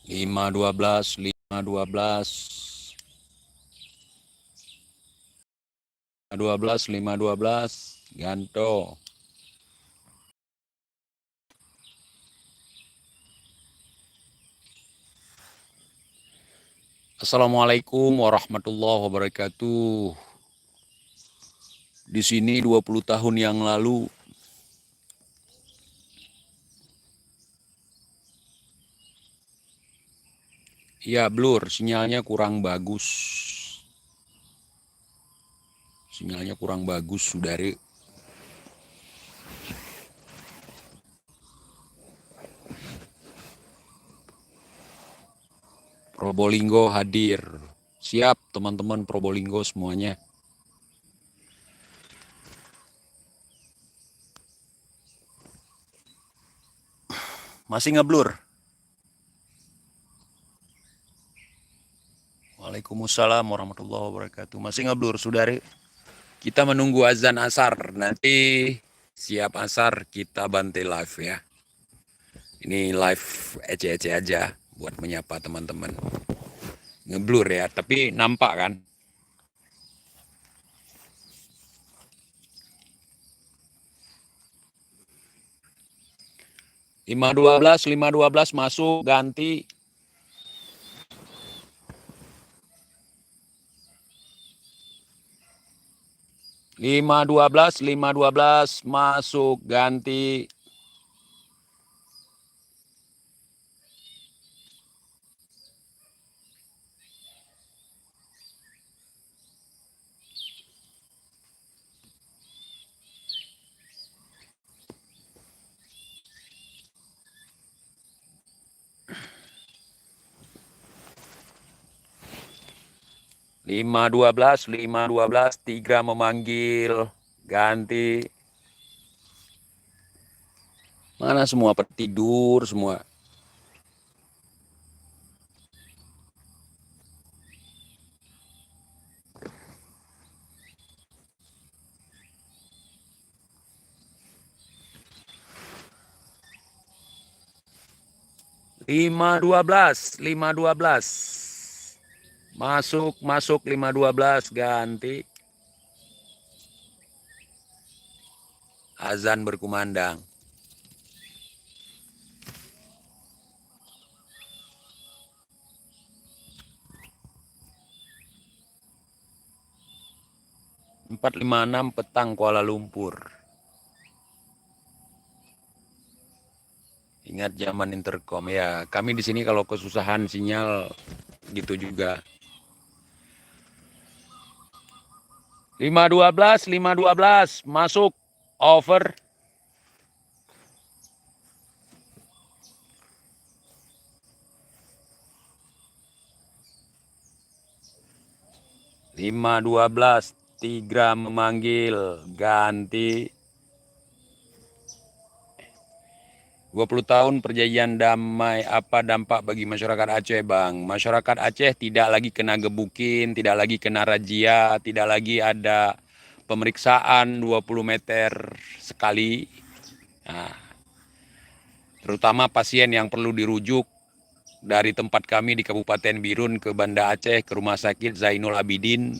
512 512 512 Ganto. Assalamualaikum warahmatullahi wabarakatuh. Di sini 20 tahun yang lalu ya blur, sinyalnya kurang bagus. Sinyalnya kurang bagus, saudara. Probolinggo hadir. Siap teman-teman Probolinggo semuanya. Masih ngeblur? Waalaikumsalam warahmatullahi wabarakatuh. Masih ngeblur, saudara. Kita menunggu azan asar. Nanti siap asar kita bantai live ya. Ini live ece-ece aja buat menyapa teman-teman. Ngeblur ya, tapi nampak kan? Lima dua belas masuk ganti. Lima dua belas masuk ganti. Lima dua belas Tiga memanggil ganti. Mana semua tidur semua. Lima dua belas masuk 512 ganti. Azan berkumandang. Empat lima enam petang Kuala Lumpur. Ingat zaman intercom ya. Kami di sini kalau kesusahan sinyal gitu juga. 512 masuk over. Lima dua belas Tiga memanggil ganti. 20 tahun perjanjian damai, apa dampak bagi masyarakat Aceh, Bang? Masyarakat Aceh tidak lagi kena gebukin, tidak lagi kena razia, tidak lagi ada pemeriksaan 20 meter sekali. Nah, terutama pasien yang perlu dirujuk dari tempat kami di Kabupaten Birun ke Banda Aceh, ke Rumah Sakit Zainul Abidin,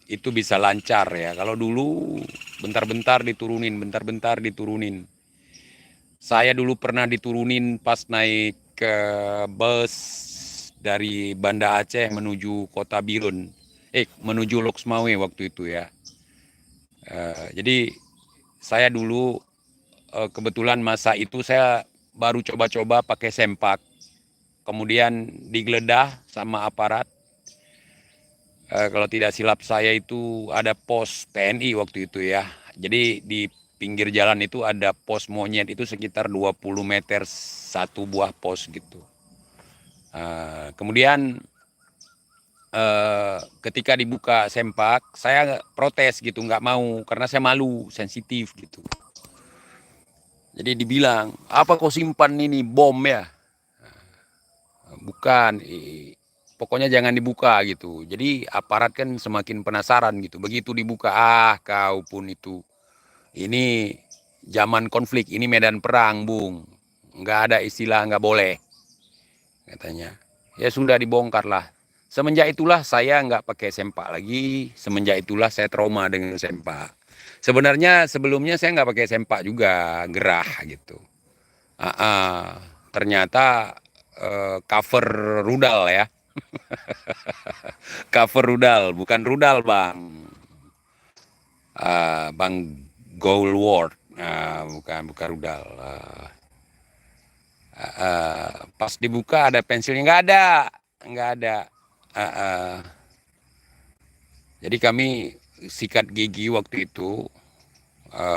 itu bisa lancar ya. Kalau dulu bentar-bentar diturunin, bentar-bentar diturunin. Saya dulu pernah diturunin pas naik ke bus dari Banda Aceh menuju Kota Birun. Menuju Loksmawe waktu itu ya. Jadi saya dulu kebetulan masa itu saya baru coba-coba pakai sempak. Kemudian digeledah sama aparat. Kalau tidak silap saya itu ada pos TNI waktu itu ya. Jadi di pinggir jalan itu ada pos monyet itu sekitar 20 meter satu buah pos gitu. Kemudian ketika dibuka sempak, saya protes gitu, nggak mau karena saya malu, sensitif gitu. Jadi dibilang, apa kau simpan ini bom ya? Bukan, pokoknya jangan dibuka gitu. Jadi aparat kan semakin penasaran gitu. Begitu dibuka, kau pun itu. Ini zaman konflik, ini medan perang, Bung. Nggak ada istilah nggak boleh. katanya. Ya sudah dibongkar lah. Semenjak itulah saya nggak pakai sempak lagi. Semenjak itulah saya trauma dengan sempak. Sebenarnya sebelumnya saya nggak pakai sempak juga, gerah gitu. Ternyata cover rudal ya. Cover rudal, bukan rudal bang. Bang Goldward. Bukan rudal. Pas dibuka ada pensilnya, nggak ada. Jadi kami sikat gigi waktu itu,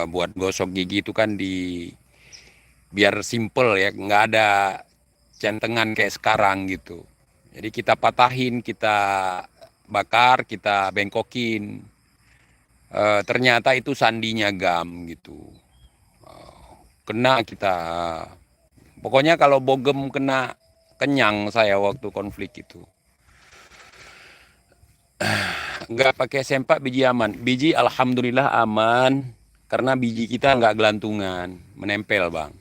buat gosok gigi itu kan biar simple ya, nggak ada centengan kayak sekarang gitu. Jadi kita patahin, kita bakar, kita bengkokin. Ternyata itu sandinya gam gitu. Kena kita. Pokoknya kalau bogem kena, kenyang saya waktu konflik itu. Nggak pakai sempak, biji aman. Biji alhamdulillah aman. Karena biji kita nggak gelantungan, menempel bang.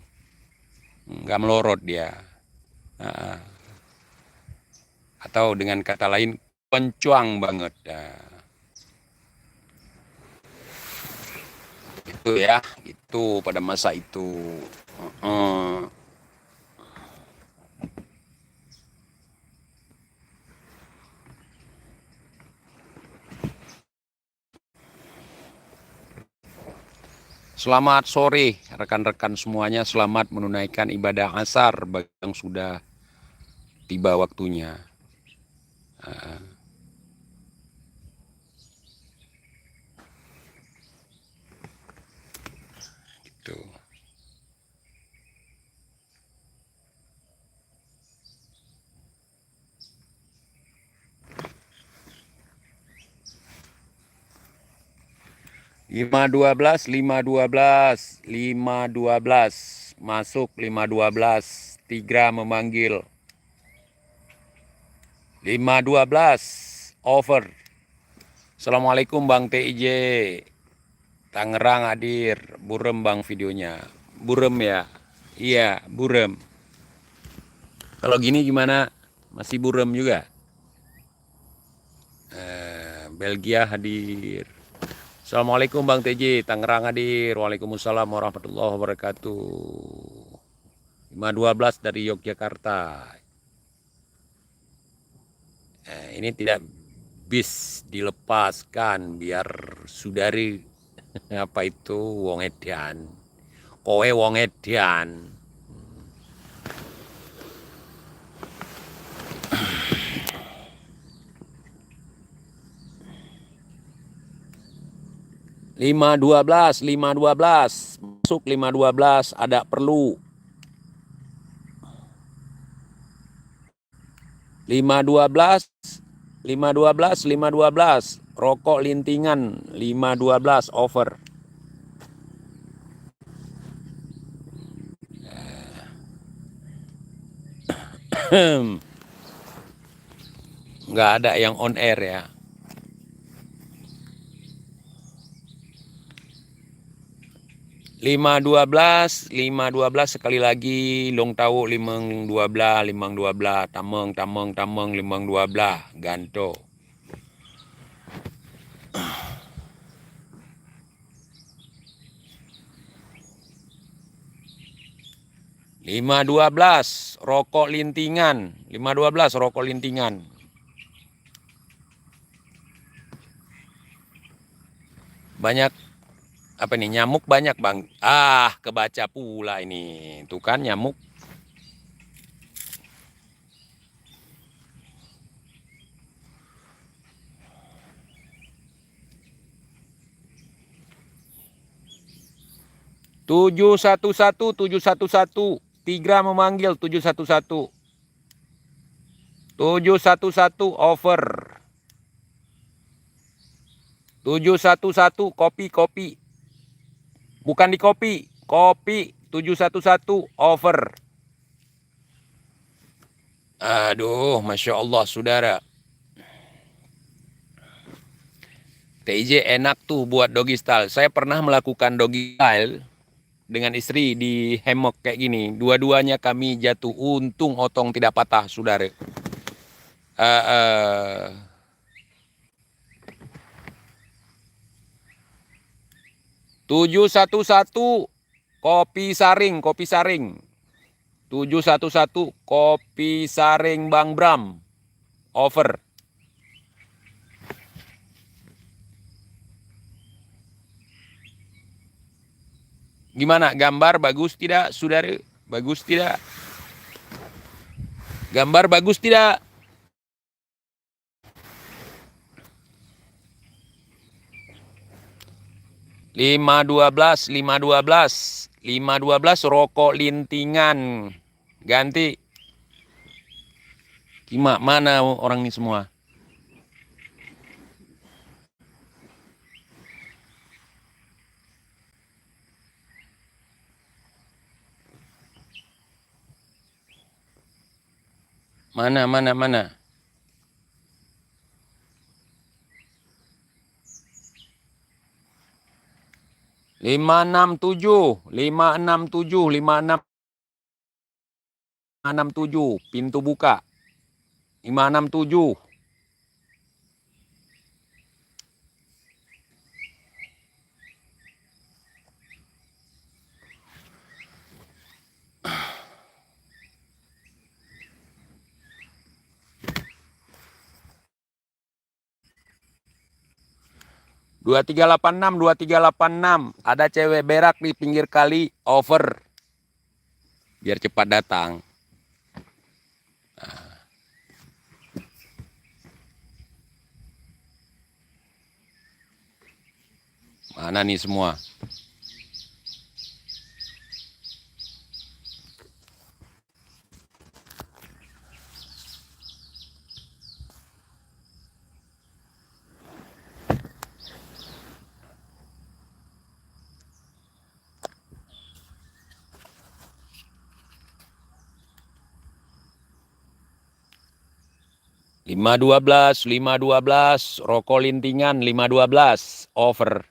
Nggak melorot dia. Atau dengan kata lain, pencuang banget. Itu ya, itu pada masa itu. Selamat sore rekan-rekan semuanya, selamat menunaikan ibadah asar bagi yang sudah tiba waktunya. Gitu. Lima dua belas, 5-12 masuk 5-12, Tigra memanggil 5-12 over. Assalamualaikum Bang TIJ, Tangerang hadir. Burem bang videonya, burem ya, iya burem. Kalau gini gimana, masih burem juga? Belgia hadir. Assalamualaikum Bang TJ, Tangerang hadir. Waalaikumsalam warahmatullahi wabarakatuh. 5-12 dari Yogyakarta. Ini tidak bis dilepaskan biar sudari apa itu wong edan. Kowe wong edan. Lima dua belas masuk 5-12, ada perlu 5-12 rokok lintingan 5-12 over. Nggak ada yang on air ya. 5-12 sekali lagi, long tahu 5-12 tameng 5-12 ganto. 5-12 rokok lintingan, 5-12 rokok lintingan. Banyak apa nih, nyamuk banyak bang. Kebaca pula ini, tuh kan nyamuk. Tujuh satu satu Tigra memanggil 711 over. 711 kopi. Bukan di kopi 711 over. Aduh, Masya Allah saudara. TIJ enak tuh buat doggy style. Saya pernah melakukan doggy style dengan istri di hemok kayak gini. Dua-duanya kami jatuh. Untung otong tidak patah, saudara. Eh, eh, 711 kopi saring, kopi saring. 711 kopi saring Bang Bram. Over. Gimana? Gambar bagus tidak, saudara? Bagus tidak? Gambar bagus tidak? 512 rokok lintingan. Ganti. Mana orang ini semua? Mana? 567 pintu buka. 567. Dua tiga delapan enam. Ada cewek berak di pinggir kali. Over. Biar cepat datang. Mana nih semua? Lima dua belas rokok lintingan 512 over.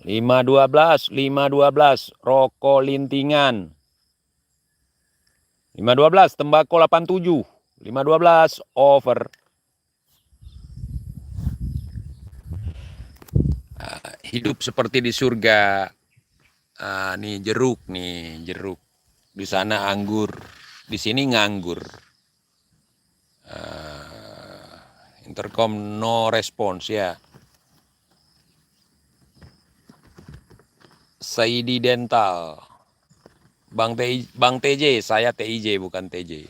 Lima dua belas rokok lintingan. 512 tembakau 87. 512 over. Hidup seperti di surga. Nih jeruk. Di sana anggur, di sini nganggur. Intercom no response ya. Saidi Dental. Bang TJ, saya TIJ bukan TJ.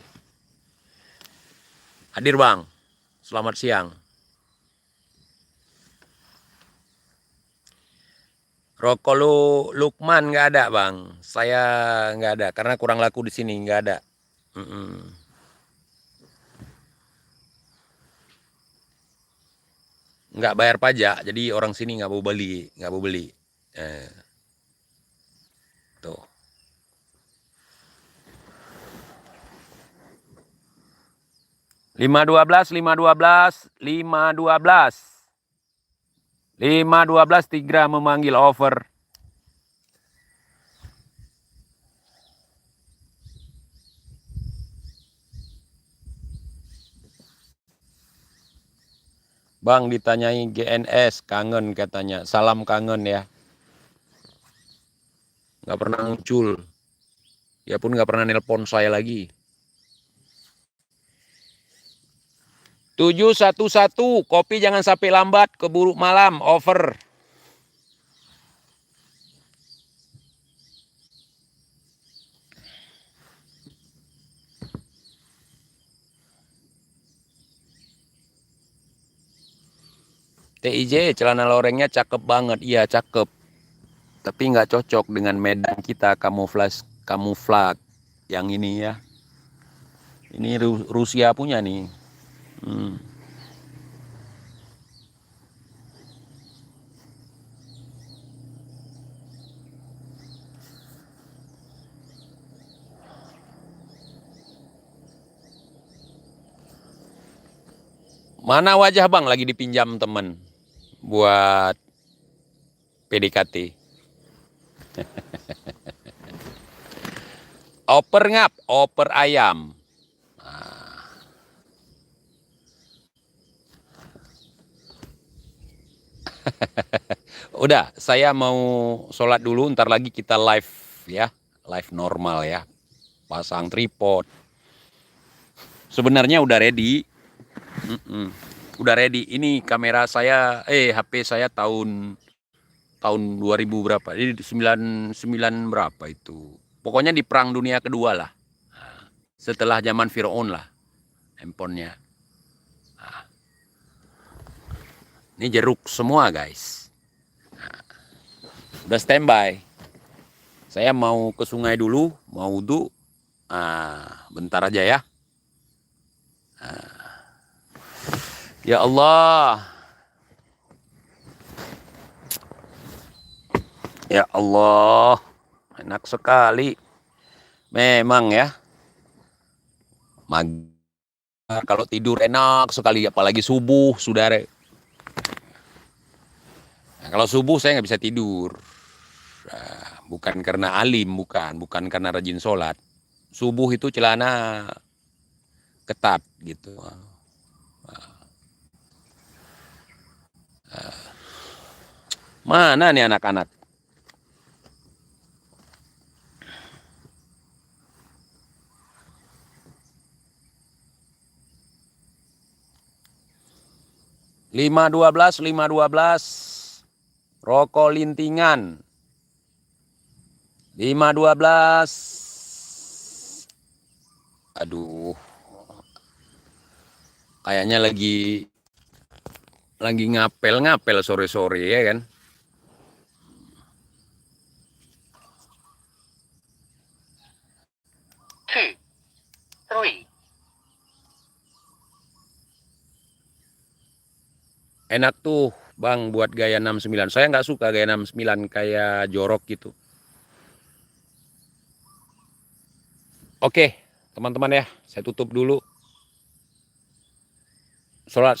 Hadir Bang, selamat siang. Rokok Lukman nggak ada Bang, saya nggak ada karena kurang laku di sini nggak ada. Nggak bayar pajak, jadi orang sini nggak mau beli. Tuh. 512 Tigra memanggil over. Bang ditanyai GNS, kangen katanya. Salam kangen ya. Nggak pernah muncul. Ya pun nggak pernah nelpon saya lagi. 711 kopi jangan sampai lambat, keburu malam, over. TIJ celana lorengnya cakep banget, iya cakep. Tapi nggak cocok dengan medan kita kamuflage yang ini ya. Ini Rusia punya nih. Mana wajah bang lagi dipinjam temen buat PDKT. Oper ngap, oper ayam. Udah, saya mau sholat dulu. Ntar lagi kita live ya, live normal ya. Pasang tripod. Sebenarnya udah ready. Udah ready. Ini kamera saya, HP saya tahun 2000 berapa? Jadi 99 berapa itu? Pokoknya di Perang Dunia Kedua lah. Setelah zaman Firaun lah handphonenya. Ini jeruk semua guys. Udah standby. Saya mau ke sungai dulu, mau wudhu. Bentar aja ya. Ya Allah. Ya Allah. Enak sekali. Memang ya. Kalau tidur enak sekali, apalagi subuh, saudara. Nah, kalau subuh saya nggak bisa tidur. Bukan karena alim, bukan karena rajin sholat. Subuh itu celana ketat gitu. Mana nih anak-anak? Lima dua belas. Rokok lintingan. 512. Aduh. Kayaknya lagi ngapel-ngapel sore-sore ya kan. Two, three. Enak tuh bang buat gaya 69. Saya nggak suka gaya 69 kayak jorok gitu. Oke teman-teman ya, saya tutup dulu. Sholat.